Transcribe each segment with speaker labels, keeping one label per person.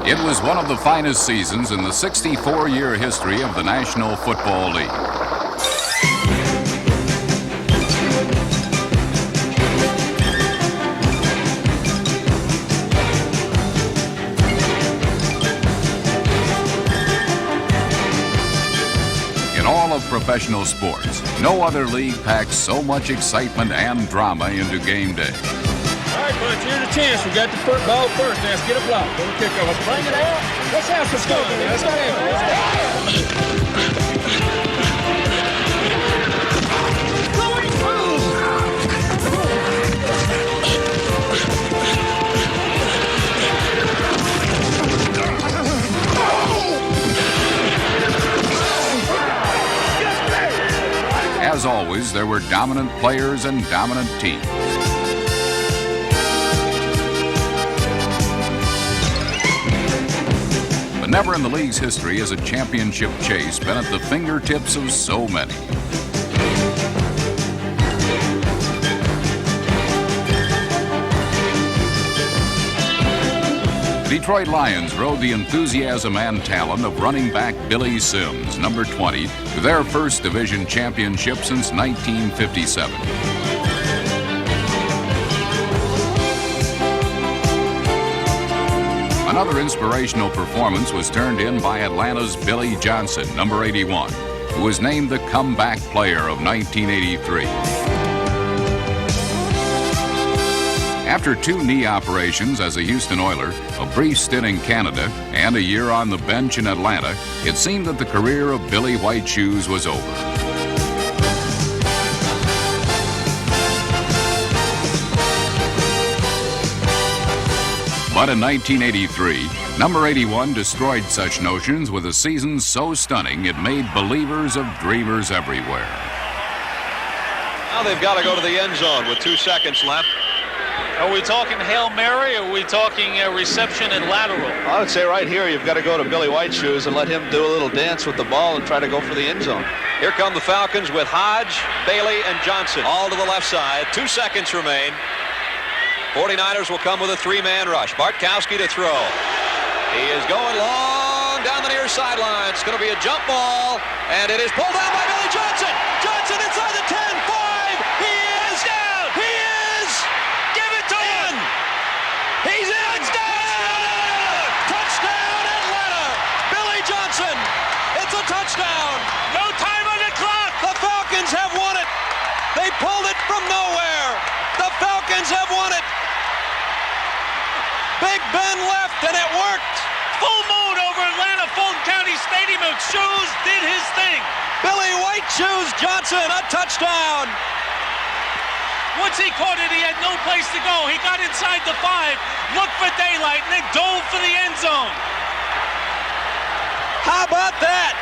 Speaker 1: It was one of the finest seasons in the 64-year history of the National Football League. In all of professional sports, no other league packs so much excitement and drama into game day.
Speaker 2: All right, Bunch, here's a chance. We got the ball first. Now, let's get a block. Go to kickoff. Let's bring it out. Let's have some fun. Let's go.
Speaker 1: As always, there were dominant players and dominant teams. But never in the league's history has a championship chase been at the fingertips of so many. The Detroit Lions rode the enthusiasm and talent of running back Billy Sims, number 20, to their first division championship since 1957. Another inspirational performance was turned in by Atlanta's Billy Johnson, number 81, who was named the comeback player of 1983. After 2 knee operations as a Houston Oiler, a brief stint in Canada, and a year on the bench in Atlanta, it seemed that the career of Billy White Shoes was over. But in 1983, number 81 destroyed such notions with a season so stunning it made believers of dreamers everywhere.
Speaker 3: Now they've got to go to the end zone with 2 seconds left.
Speaker 4: Are we talking Hail Mary, or are we talking reception and lateral?
Speaker 3: I would say right here you've got to go to Billy White Shoes and let him do a little dance with the ball and try to go for the end zone. Here come the Falcons with Hodge, Bailey, and Johnson all to the left side. 2 seconds remain. 49ers will come with a 3-man rush. Bartkowski to throw. He is going long down the near sideline. It's going to be a jump ball, and it is pulled down by Billy Johnson. Johnson inside the 10, 5. He is down. He is. Give it to him. He's in. Touchdown. Touchdown, Atlanta. Billy Johnson. It's a touchdown.
Speaker 4: No time on the clock.
Speaker 3: The Falcons have won it. They pulled it from nowhere. The Falcons have won it. Big Ben left, and it worked.
Speaker 4: Full moon over Atlanta, Fulton County Stadium, and Shoes did his thing.
Speaker 3: Billy White Shoes Johnson, a touchdown.
Speaker 4: Once he caught it, he had no place to go. He got inside the 5, looked for daylight, and then dove for the end zone.
Speaker 3: How about that?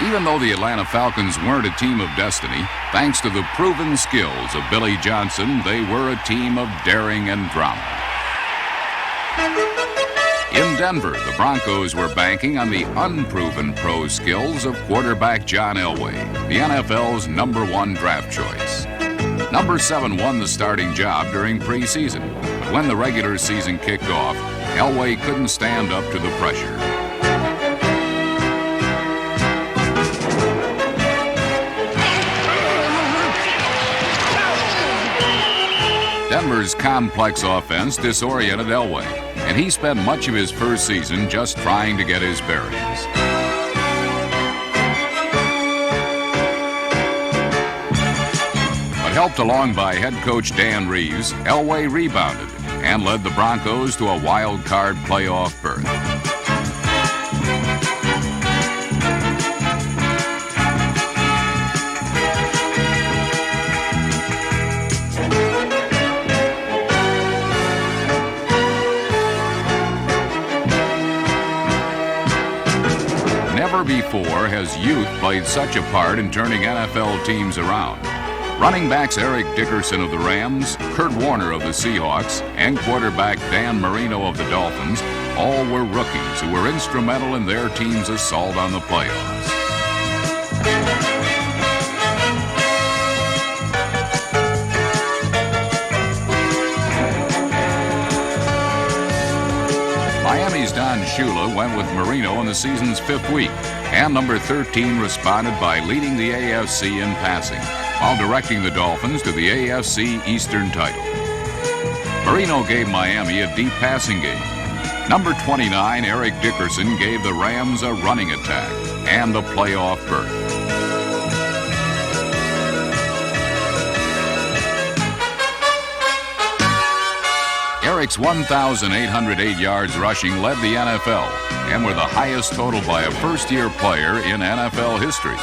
Speaker 1: Even though the Atlanta Falcons weren't a team of destiny, thanks to the proven skills of Billy Johnson, they were a team of daring and drama. In Denver, the Broncos were banking on the unproven pro skills of quarterback John Elway, the NFL's #1 draft choice. Number 7 won the starting job during preseason, but when the regular season kicked off, Elway couldn't stand up to the pressure. Denver's complex offense disoriented Elway, and he spent much of his first season just trying to get his bearings. But helped along by head coach Dan Reeves, Elway rebounded and led the Broncos to a wild card playoff berth. Never before has youth played such a part in turning NFL teams around. Running backs Eric Dickerson of the Rams, Kurt Warner of the Seahawks, and quarterback Dan Marino of the Dolphins all were rookies who were instrumental in their team's assault on the playoffs. Miami's Don Shula went with Marino in the season's 5th week, and number 13 responded by leading the AFC in passing, while directing the Dolphins to the AFC Eastern title. Marino gave Miami a deep passing game. Number 29, Eric Dickerson, gave the Rams a running attack and a playoff berth. Eric's 1,808 yards rushing led the NFL and were the highest total by a first-year player in NFL history.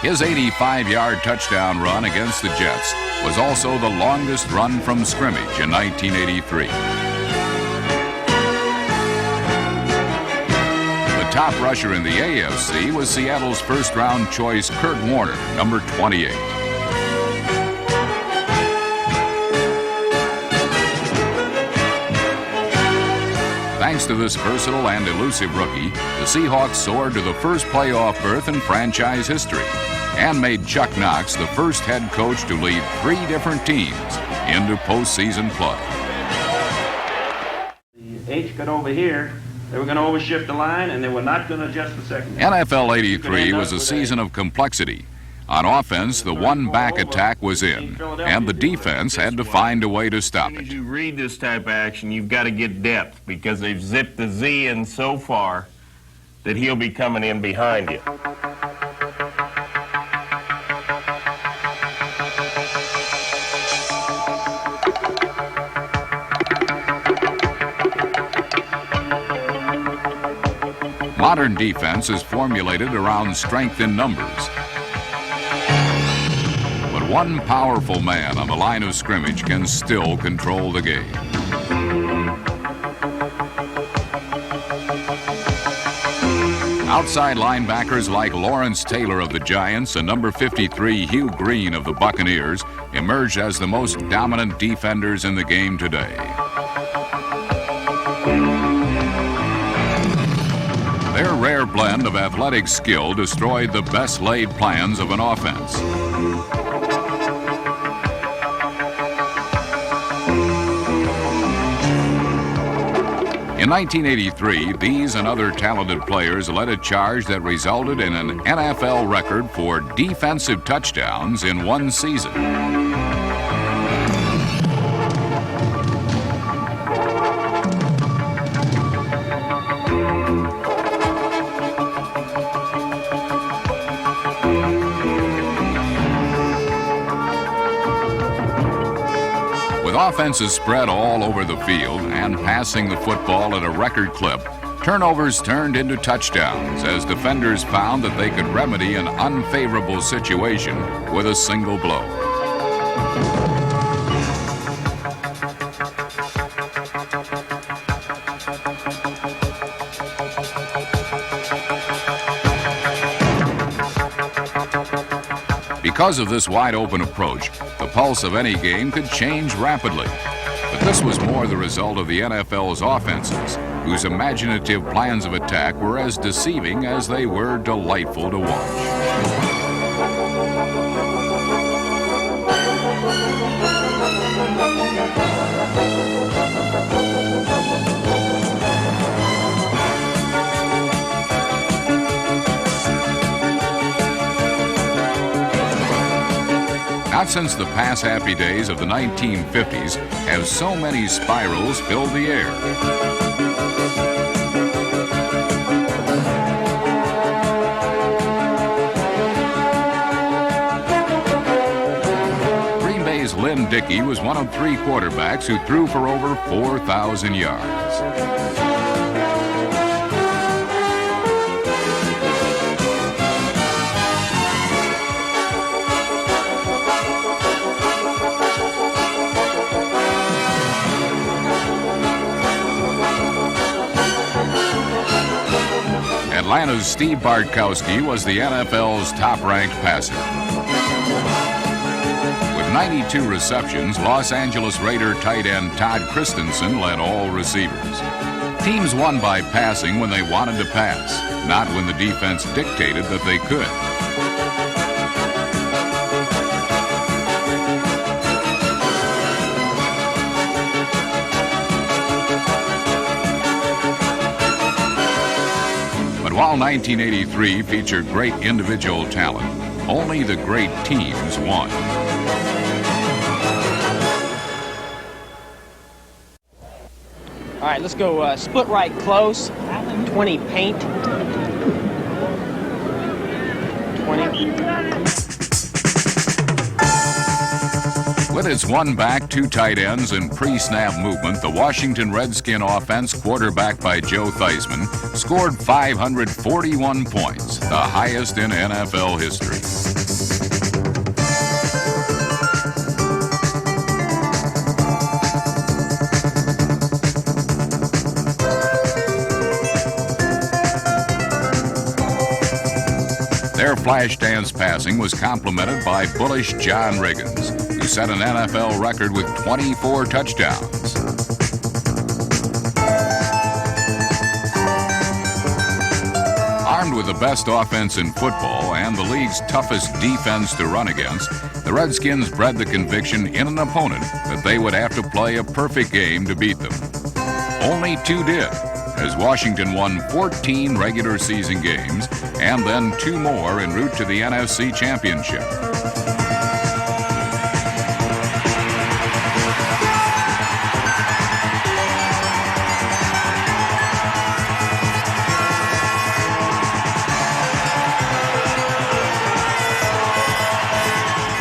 Speaker 1: His 85-yard touchdown run against the Jets was also the longest run from scrimmage in 1983. The top rusher in the AFC was Seattle's first-round choice Kurt Warner, number 28. Thanks to this versatile and elusive rookie, the Seahawks soared to the first playoff berth in franchise history and made Chuck Knox the first head coach to lead 3 different teams into postseason play.
Speaker 5: The H got over here. They were going to overshift the line, and they were not going to adjust the second.
Speaker 1: NFL 83 was a season of complexity. On offense, the one-back attack was in, and the defense had to find a way to stop it.
Speaker 6: As you read this type of action, you've got to get depth because they've zipped the Z in so far that he'll be coming in behind you.
Speaker 1: Modern defense is formulated around strength in numbers. But one powerful man on the line of scrimmage can still control the game. Outside linebackers like Lawrence Taylor of the Giants and number 53 Hugh Green of the Buccaneers emerged as the most dominant defenders in the game today. Their rare blend of athletic skill destroyed the best laid plans of an offense. In 1983, these and other talented players led a charge that resulted in an NFL record for defensive touchdowns in one season. With offenses spread all over the field and passing the football at a record clip, turnovers turned into touchdowns as defenders found that they could remedy an unfavorable situation with a single blow. Because of this wide-open approach, the pulse of any game could change rapidly. But this was more the result of the NFL's offenses, whose imaginative plans of attack were as deceiving as they were delightful to watch. Not since the pass-happy days of the 1950s have so many spirals filled the air. Green Bay's Lynn Dickey was one of 3 quarterbacks who threw for over 4,000 yards. Atlanta's Steve Bartkowski was the NFL's top-ranked passer. With 92 receptions, Los Angeles Raider tight end Todd Christensen led all receivers. Teams won by passing when they wanted to pass, not when the defense dictated that they could. While 1983 featured great individual talent, only the great teams won.
Speaker 7: All right, let's go split right close, 20 paint. 20.
Speaker 1: With its one back, two tight ends, and pre-snap movement, the Washington Redskin offense, quarterbacked by Joe Theismann, scored 541 points, the highest in NFL history. Their flash dance passing was complemented by bullish John Riggins, who set an NFL record with 24 touchdowns. Armed with the best offense in football and the league's toughest defense to run against, the Redskins bred the conviction in an opponent that they would have to play a perfect game to beat them. Only two did, as Washington won 14 regular season games and then 2 more en route to the NFC Championship.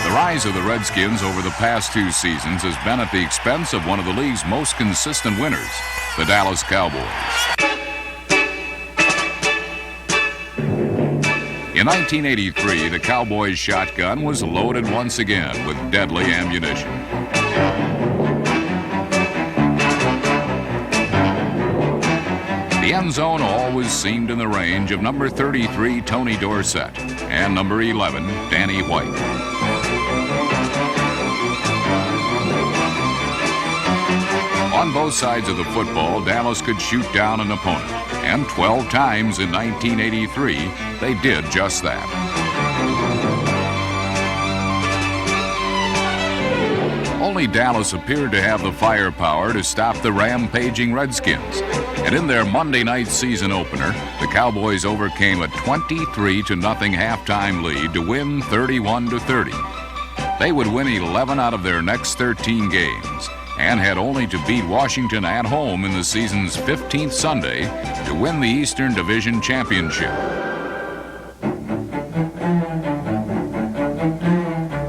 Speaker 1: The rise of the Redskins over the past 2 seasons has been at the expense of one of the league's most consistent winners, the Dallas Cowboys. In 1983, the Cowboys' shotgun was loaded once again with deadly ammunition. The end zone always seemed in the range of number 33, Tony Dorsett, and number 11, Danny White. On both sides of the football, Dallas could shoot down an opponent, and 12 times in 1983, they did just that. Only Dallas appeared to have the firepower to stop the rampaging Redskins, and in their Monday night season opener, the Cowboys overcame a 23-0 halftime lead to win 31-30. They would win 11 out of their next 13 games, and had only to beat Washington at home in the season's 15th Sunday to win the Eastern Division Championship.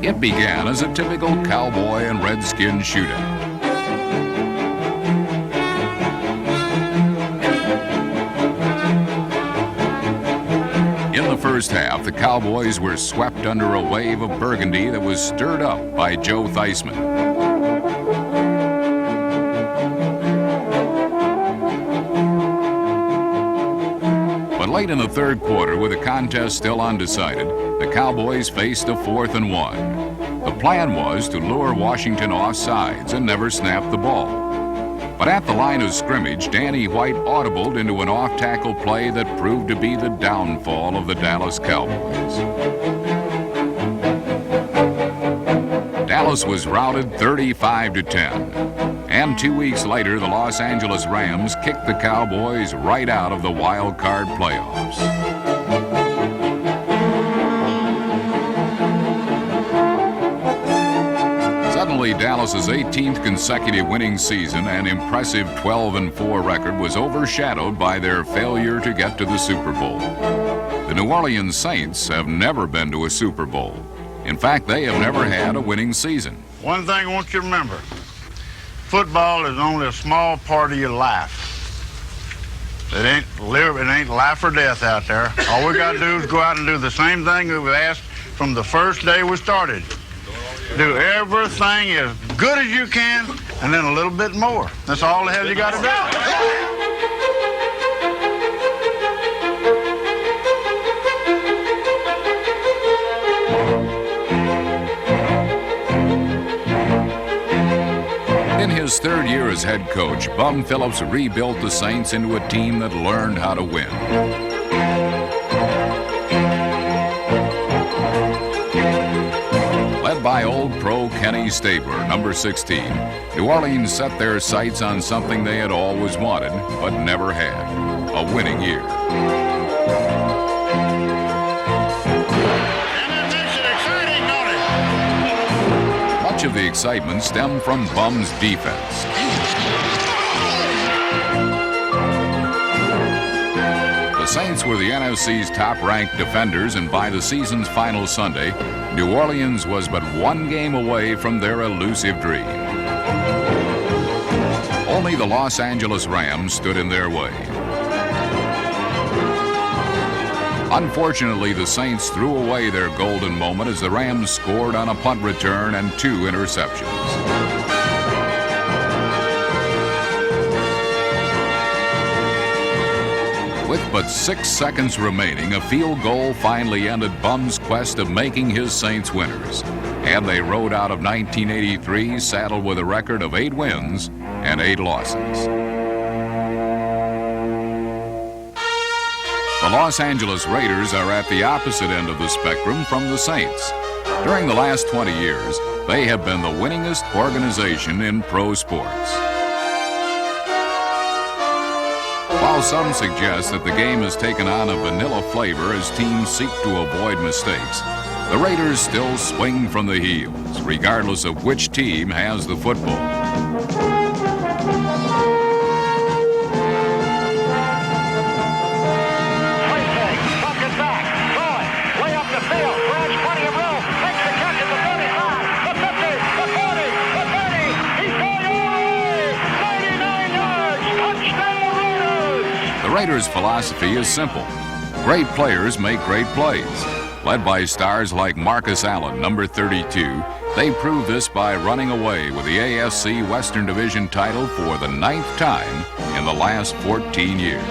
Speaker 1: It began as a typical Cowboy and Redskin shootout. In the first half, the Cowboys were swept under a wave of burgundy that was stirred up by Joe Theismann. Late in the third quarter, with the contest still undecided, the Cowboys faced a 4th and 1. The plan was to lure Washington off sides and never snap the ball. But at the line of scrimmage, Danny White audibled into an off-tackle play that proved to be the downfall of the Dallas Cowboys. Dallas was routed 35-10. And 2 weeks later, the Los Angeles Rams kicked the Cowboys right out of the wild card playoffs. Suddenly, Dallas's 18th consecutive winning season and impressive 12-4 record was overshadowed by their failure to get to the Super Bowl. The New Orleans Saints have never been to a Super Bowl. In fact, they have never had a winning season.
Speaker 8: One thing I want you to remember. Football is only a small part of your life. It ain't life or death out there. All we got to do is go out and do the same thing we've asked from the first day we started. Do everything as good as you can, and then a little bit more. That's all the hell you got to do.
Speaker 1: In his third year as head coach, Bum Phillips rebuilt the Saints into a team that learned how to win. Led by old pro Kenny Stabler, number 16, New Orleans set their sights on something they had always wanted but never had, a winning year.
Speaker 8: And that makes it exciting, don't it?
Speaker 1: Much of the excitement stemmed from Bum's defense. The Saints were the NFC's top-ranked defenders, and by the season's final Sunday, New Orleans was but one game away from their elusive dream. Only the Los Angeles Rams stood in their way. Unfortunately, the Saints threw away their golden moment as the Rams scored on a punt return and 2 interceptions. With but 6 seconds remaining, a field goal finally ended Bum's quest of making his Saints winners. And they rode out of 1983 saddled with a record of 8 wins and 8 losses. The Los Angeles Raiders are at the opposite end of the spectrum from the Saints. During the last 20 years, they have been the winningest organization in pro sports. While some suggest that the game has taken on a vanilla flavor as teams seek to avoid mistakes, the Raiders still swing from the heels, regardless of which team has the football. The Raiders' philosophy is simple. Great players make great plays. Led by stars like Marcus Allen, number 32, they prove this by running away with the AFC Western Division title for the 9th time in the last 14 years.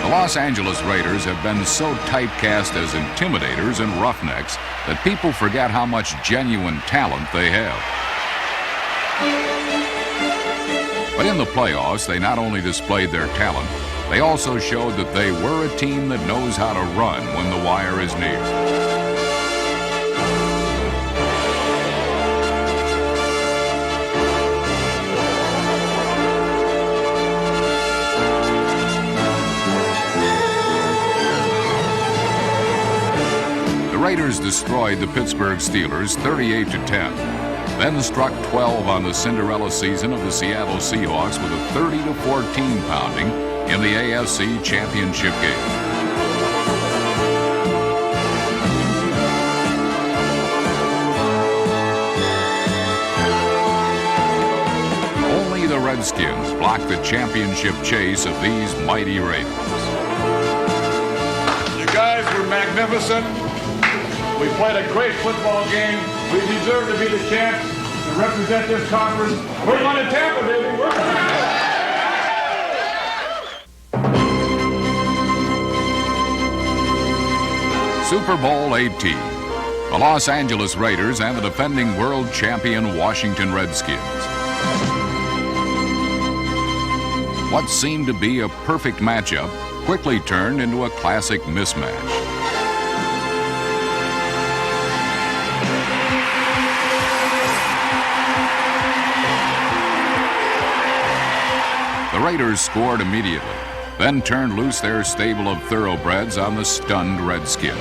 Speaker 1: The Los Angeles Raiders have been so typecast as intimidators and roughnecks that people forget how much genuine talent they have. But in the playoffs, they not only displayed their talent, they also showed that they were a team that knows how to run when the wire is near. The Raiders destroyed the Pittsburgh Steelers 38-10, then struck 12 on the Cinderella season of the Seattle Seahawks with a 30-14 pounding in the AFC Championship game. Only the Redskins blocked the championship chase of these mighty Raiders.
Speaker 2: You guys were magnificent. We played a great football game. We deserve to be the champs to represent this conference. We're going to Tampa, baby. We're
Speaker 1: Super Bowl 18. The Los Angeles Raiders and the defending world champion Washington Redskins. What seemed to be a perfect matchup quickly turned into a classic mismatch. The Raiders scored immediately, then turned loose their stable of thoroughbreds on the stunned Redskins.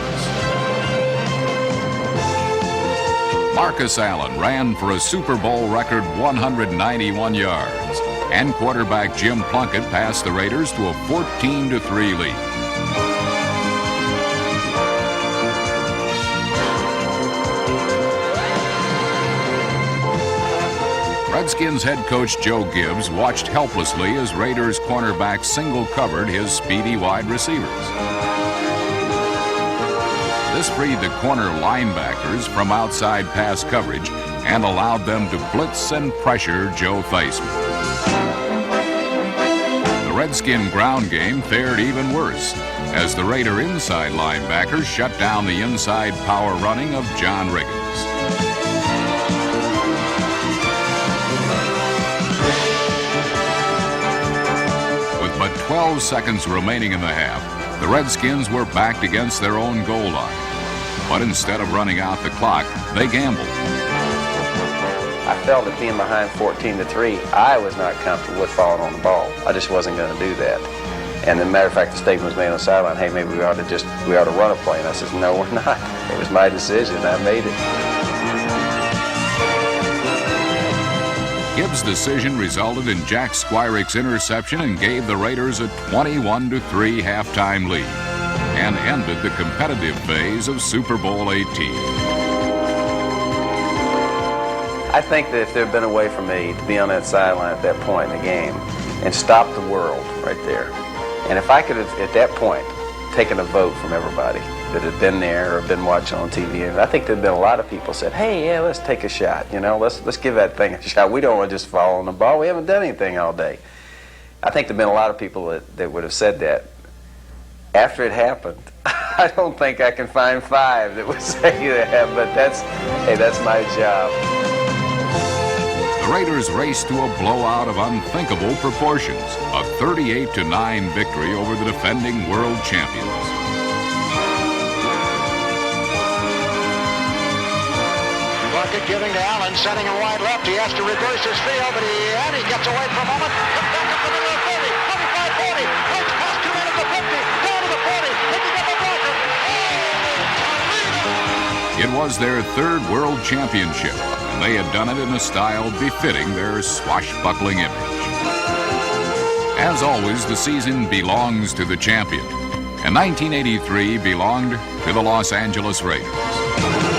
Speaker 1: Marcus Allen ran for a Super Bowl record 191 yards, and quarterback Jim Plunkett passed the Raiders to a 14-3 lead. Redskins head coach Joe Gibbs watched helplessly as Raiders cornerback single-covered his speedy wide receivers. This freed the corner linebackers from outside pass coverage and allowed them to blitz and pressure Joe Theismann. The Redskin ground game fared even worse as the Raider inside linebackers shut down the inside power running of John Riggins. 12 seconds remaining in the half, the Redskins were backed against their own goal line. But instead of running out the clock, they gambled.
Speaker 9: I felt that being behind 14-3, I was not comfortable with falling on the ball. I just wasn't going to do that. And as a matter of fact, the statement was made on the sideline, hey, maybe we ought to run a play. And I said, no, we're not. It was my decision. I made it.
Speaker 1: Gibbs' decision resulted in Jack Squirrick's interception and gave the Raiders a 21-3 halftime lead and ended the competitive phase of Super Bowl 18.
Speaker 9: I think that if there had been a way for me to be on that sideline at that point in the game and stop the world right there, and if I could have, at that point, taken a vote from everybody that had been there or been watching on TV, and I think there had been a lot of people said, hey, yeah, let's take a shot, you know, let's give that thing a shot. We don't want to just fall on the ball. We haven't done anything all day. I think there have been a lot of people that would have said that. After it happened, I don't think I can find 5 that would say that, but that's my job.
Speaker 1: The Raiders raced to a blowout of unthinkable proportions, a 38-9 victory over the defending world champions.
Speaker 10: Bucket giving to Allen, sending him wide left. He has to reverse his field, but he gets away for a moment. Comes back up to the middle of 30, 25, 40. Waits past 2 men at the 50, down to the 40, picking up a blocker.
Speaker 1: It was their 3rd world championship, and they had done it in a style befitting their swashbuckling image. As always, the season belongs to the champion, and 1983 belonged to the Los Angeles Raiders.